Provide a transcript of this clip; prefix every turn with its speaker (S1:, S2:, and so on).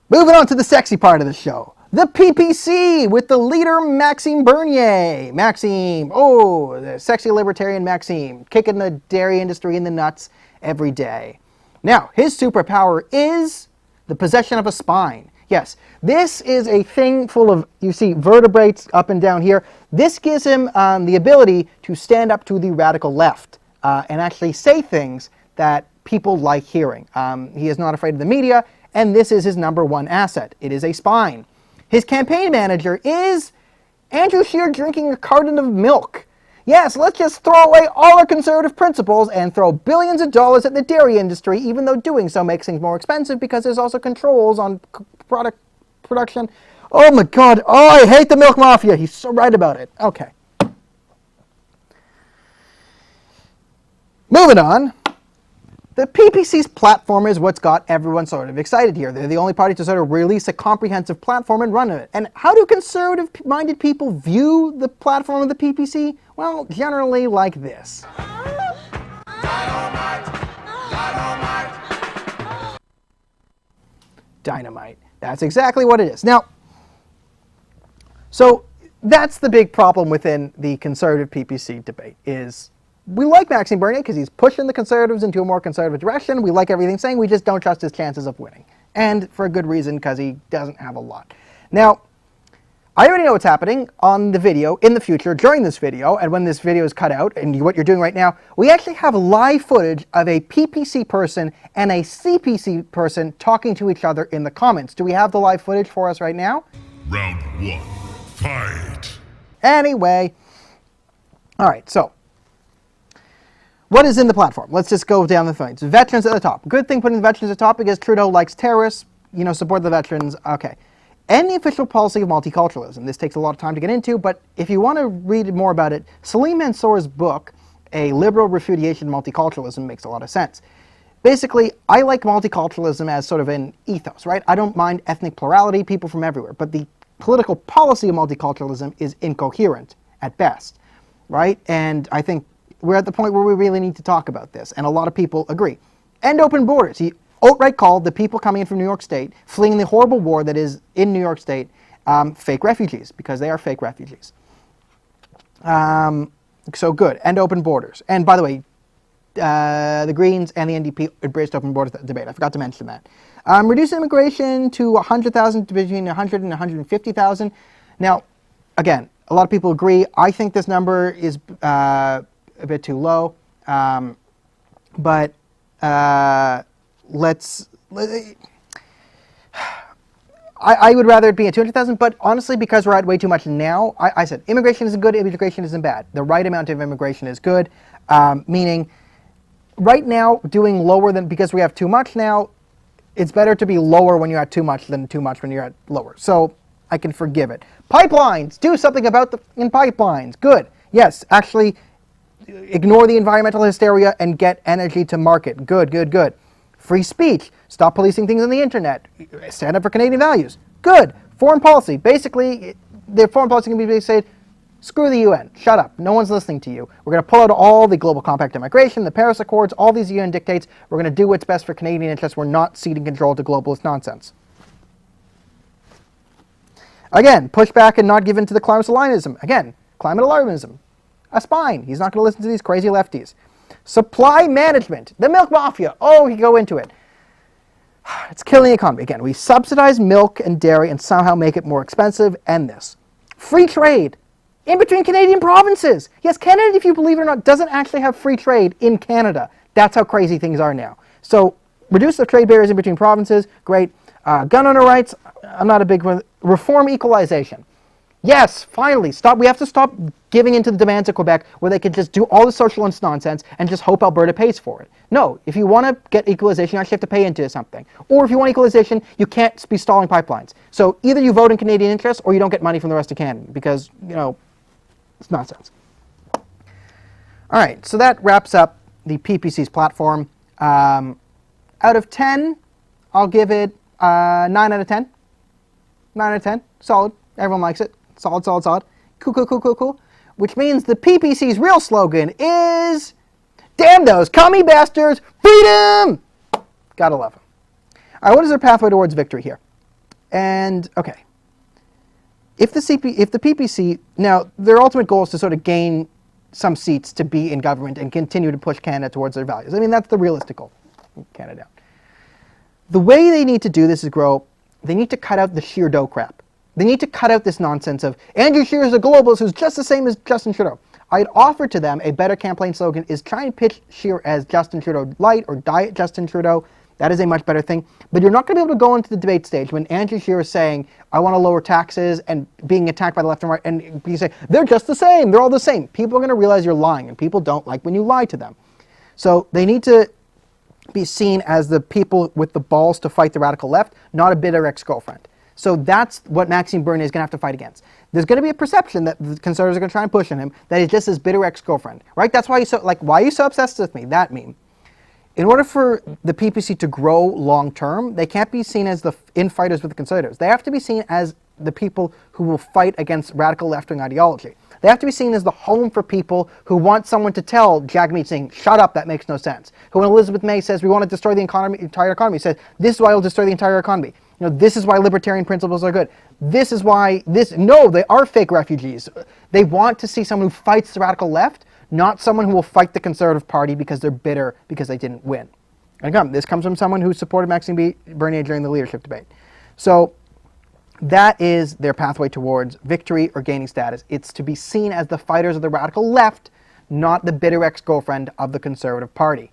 S1: Moving on to the sexy part of the show. The PPC with the leader Maxime Bernier. Maxime, the sexy libertarian Maxime, kicking the dairy industry in the nuts every day. Now, his superpower is the possession of a spine. Yes, this is a thing full of, you see, vertebrates up and down here. This gives him the ability to stand up to the radical left and actually say things that people like hearing. He is not afraid of the media, and this is his number one asset. It is a spine. His campaign manager is Andrew Scheer drinking a carton of milk. Yes, let's just throw away all our conservative principles and throw billions of dollars at the dairy industry, even though doing so makes things more expensive because there's also controls on product production. Oh my God, I hate the milk mafia. He's so right about it. Okay. Moving on. The PPC's platform is what's got everyone sort of excited here. They're the only party to sort of release a comprehensive platform and run it. And how do conservative-minded people view the platform of the PPC? Well, generally like this. Dynamite. That's exactly what it is. Now, so that's the big problem within the conservative PPC debate is we like Maxime Bernier because he's pushing the conservatives into a more conservative direction. We like everything saying, we just don't trust his chances of winning. And for a good reason, because he doesn't have a lot. Now, I already know what's happening on the video in the future during this video, and when this video is cut out, and what you're doing right now, we actually have live footage of a PPC person and a CPC person talking to each other in the comments. Do we have the live footage for us right now?
S2: Round one, fight.
S1: Anyway, all right, so what is in the platform? Let's just go down the things. Veterans at the top. Good thing putting the veterans at the top because Trudeau likes terrorists, support the veterans. Okay. And the official policy of multiculturalism. This takes a lot of time to get into, but if you want to read more about it, Salim Mansour's book, A Liberal Refutation of Multiculturalism, makes a lot of sense. Basically, I like multiculturalism as sort of an ethos, right? I don't mind ethnic plurality, people from everywhere, but the political policy of multiculturalism is incoherent at best, right? And I think we're at the point where we really need to talk about this, and a lot of people agree. End open borders. He outright called the people coming in from New York State, fleeing the horrible war that is in New York State, fake refugees, because they are fake refugees. So good. End open borders. And by the way, the Greens and the NDP embraced open borders debate. I forgot to mention that. Reduce immigration to 100,000, between 100 and 150,000. Now, again, a lot of people agree. I think this number is a bit too low, but I would rather it be at 200,000, but honestly, because we're at way too much now, I said immigration isn't good, immigration isn't bad. The right amount of immigration is good, meaning right now doing lower than, because we have too much now, it's better to be lower when you're at too much than too much when you're at lower. So I can forgive it. Pipelines, do something about in pipelines. Good. Yes, actually ignore the environmental hysteria and get energy to market. Good, good, good. Free speech. Stop policing things on the internet. Stand up for Canadian values. Good. Foreign policy. Basically, the foreign policy can be basically said, screw the UN. Shut up. No one's listening to you. We're going to pull out all the Global Compact on Migration, the Paris Accords, all these UN dictates. We're going to do what's best for Canadian interests. We're not ceding control to globalist nonsense. Again, push back and not give in to the climate alarmism. Again, climate alarmism. A spine. He's not going to listen to these crazy lefties. Supply management. The milk mafia. Oh, you go into it. It's killing the economy. Again, we subsidize milk and dairy and somehow make it more expensive. End this. Free trade. In between Canadian provinces. Yes, Canada, if you believe it or not, doesn't actually have free trade in Canada. That's how crazy things are now. So reduce the trade barriers in between provinces. Great. Gun owner rights. I'm not a big one. Reform equalization. Yes, finally, stop. We have to stop giving into the demands of Quebec where they can just do all the socialist nonsense and just hope Alberta pays for it. No, if you want to get equalization, you actually have to pay into something. Or if you want equalization, you can't be stalling pipelines. So either you vote in Canadian interests or you don't get money from the rest of Canada because, it's nonsense. All right, so that wraps up the PPC's platform. Out of 10, I'll give it 9 out of 10. 9 out of 10. Solid. Everyone likes it. Solid, solid, solid. Cool, cool, cool, cool, cool. Which means the PPC's real slogan is, damn those commie bastards, freedom! Gotta love them. All right, what is our pathway towards victory here? And, okay. If the PPC, now, their ultimate goal is to sort of gain some seats to be in government and continue to push Canada towards their values. I mean, that's the realistic goal. Canada down. The way they need to do this is they need to cut out the sheer dough crap. They need to cut out this nonsense of Andrew Scheer is a globalist who's just the same as Justin Trudeau. I'd offer to them a better campaign slogan is try and pitch Scheer as Justin Trudeau light or diet Justin Trudeau. That is a much better thing. But you're not going to be able to go into the debate stage when Andrew Scheer is saying, I want to lower taxes, and being attacked by the left and right, and you say, they're just the same, they're all the same. People are going to realize you're lying, and people don't like when you lie to them. So they need to be seen as the people with the balls to fight the radical left, not a bitter ex-girlfriend. So that's what Maxime Bernier is going to have to fight against. There's going to be a perception that the Conservatives are going to try and push on him that he's just his bitter ex-girlfriend, right? That's why why are you so obsessed with me? That meme. In order for the PPC to grow long-term, they can't be seen as the infighters with the Conservatives. They have to be seen as the people who will fight against radical left-wing ideology. They have to be seen as the home for people who want someone to tell Jagmeet Singh, shut up, that makes no sense. Who, when Elizabeth May says we want to destroy the entire economy, says this is why we'll destroy the entire economy. You know, this is why libertarian principles are good. This is why no, they are fake refugees. They want to see someone who fights the radical left, not someone who will fight the Conservative Party because they're bitter because they didn't win. And again, this comes from someone who supported Maxime Bernier during the leadership debate. So that is their pathway towards victory or gaining status. It's to be seen as the fighters of the radical left, not the bitter ex-girlfriend of the Conservative Party.